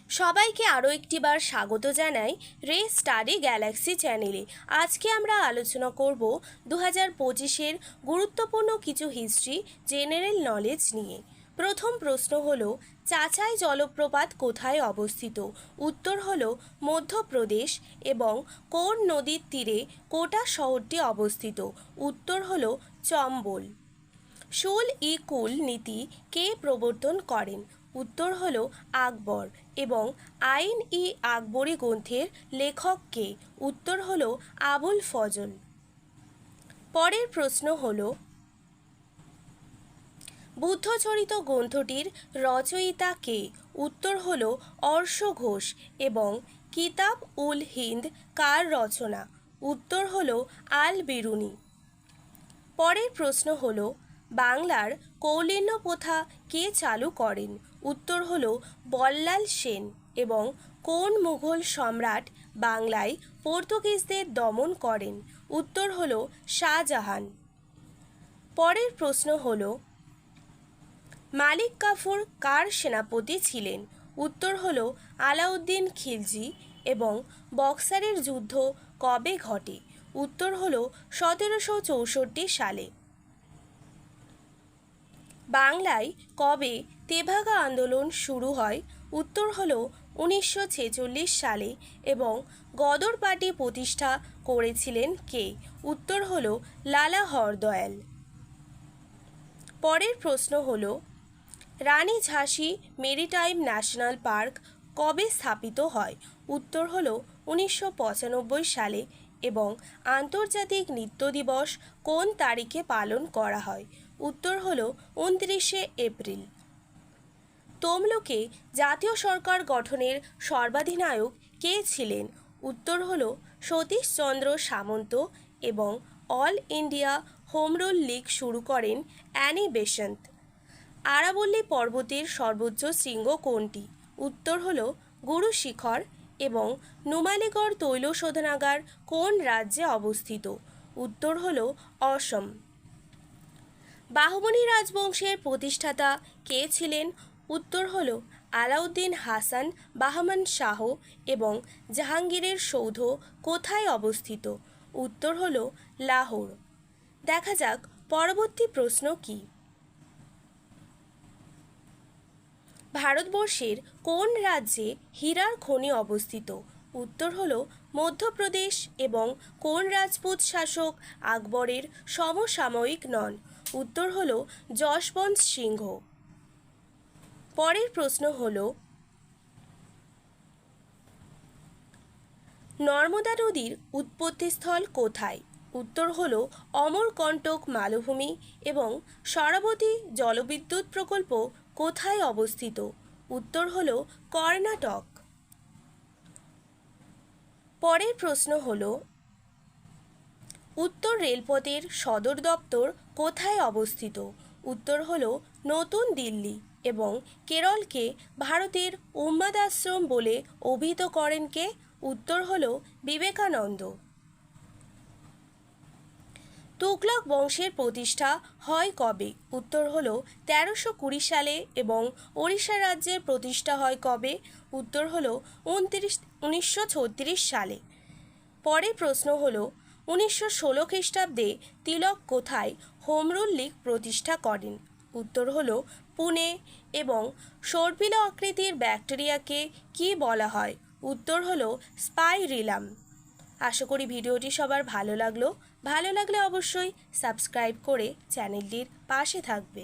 সবাইকে আরও একটিবার স্বাগত জানাই রে স্টাডি গ্যালাক্সি চ্যানেলে। আজকে আমরা আলোচনা করব 2025-এর গুরুত্বপূর্ণ কিছু হিস্ট্রি জেনারেল নলেজ নিয়ে। প্রথম প্রশ্ন হলো, চাচাই জলপ্রপাত কোথায় অবস্থিত? উত্তর হলো মধ্যপ্রদেশ। এবং কোন নদীর তীরে কোটা শহরটি অবস্থিত? উত্তর হলো চম্বল। শুল ই কুল নীতি কে প্রবর্তন করেন? উত্তর হলো আকবর। এবং আইন ই আকবরী গ্রন্থের লেখক কে? উত্তর হলো আবুল ফজল। পরের প্রশ্ন হলো, বুদ্ধচরিত গ্রন্থটির রচয়িতা কে? উত্তর হলো অর্শ ঘোষ। এবং কিতাব উল হিন্দ কার রচনা? উত্তর হলো আল বিরুনি। পরের প্রশ্ন হলো, বাংলার কৌলিন্য প্রথা কে চালু করেন? উত্তর হলো বল্লাল সেন। এবং কোন মুঘল সম্রাট বাংলায় পর্তুগিজদের দমন করেন? উত্তর হলো শাহজাহান। পরের প্রশ্ন হলো, মালিক কাফুর কার সেনাপতি ছিলেন? উত্তর হলো আলাউদ্দিন খিলজি। এবং বক্সারের যুদ্ধ কবে ঘটে? উত্তর হলো 1764 সালে। বাংলায় কবে তেভাগা আন্দোলন শুরু হয়? উত্তর হলো 1946 সালে। এবং গদর পার্টি প্রতিষ্ঠা করেছিলেন কে? উত্তর হলো লালা হরদয়াল। পরের প্রশ্ন হলো, রানী ঝাঁসি মেরিটাইম ন্যাশনাল পার্ক কবে স্থাপিত হয়? উত্তর হলো 1995 সালে। এবং আন্তর্জাতিক নৃত্য দিবস কোন তারিখে পালন করা হয়? উত্তর হলো 29শে এপ্রিল। তমলুকে জাতীয় সরকার গঠনের সর্বাধিনায়ক কে ছিলেন? উত্তর হলো সতীশচন্দ্র সামন্ত। এবং all India home rule League শুরু করেন অ্যানি বেসান্ত। আরাবল্লী পর্বতের সর্বোচ্চ শৃঙ্গ কোনটি? উত্তর হলো গুরু শিখর। এবং নুমালীগড় তৈল শোধনাগার কোন রাজ্যে অবস্থিত? উত্তর হলো অসম। বাহমনি রাজবংশের প্রতিষ্ঠাতা কে ছিলেন? উত্তর হলো আলাউদ্দিন হাসান বাহমান শাহ। এবং জাহাঙ্গীরের সৌধ কোথায় অবস্থিত? উত্তর হলো লাহোর। দেখা যাক পরবর্তী প্রশ্ন কি। ভারতবর্ষের কোন রাজ্যে হীরার খনি অবস্থিত? উত্তর হলো মধ্যপ্রদেশ। এবং কোন রাজপুত শাসক আকবরের সমসাময়িক নন? উত্তর হলো যশবন্ত সিংহ। পরের প্রশ্ন হলো, নর্মদা নদীর উৎপত্তিস্থল কোথায়? উত্তর হলো অমরকণ্টক মালভূমি। এবং শরাবতী জলবিদ্যুৎ প্রকল্প কোথায় অবস্থিত? উত্তর হলো কর্ণাটক। পরের প্রশ্ন হলো, উত্তর রেলপথের সদর দপ্তর কোথায় অবস্থিত? উত্তর হলো নতুন দিল্লি। এবং কেরলকে ভারতের উন্মাদ আশ্রম বলে অভিহিত করেন কে? উত্তর হলো বিবেকানন্দ। তুগলক বংশের প্রতিষ্ঠা হয় কবে? উত্তর হলো 1320 সালে। এবং ওড়িশা রাজ্যের প্রতিষ্ঠা হয় কবে? উত্তর হলো 1936 সালে। পরের প্রশ্ন হলো, 1916 খ্রিস্টাব্দে তিলক কোথায় হোম রুল লীগ প্রতিষ্ঠা করেন? উত্তর হলো পুনে। এবং সর্পিল আকৃতির ব্যাকটেরিয়াকে কি বলা হয়? উত্তর হলো স্পাইরিলাম। আশা করি ভিডিওটি সবার ভালো লাগলে অবশ্যই সাবস্ক্রাইব করে চ্যানেলটির পাশে থাকবে।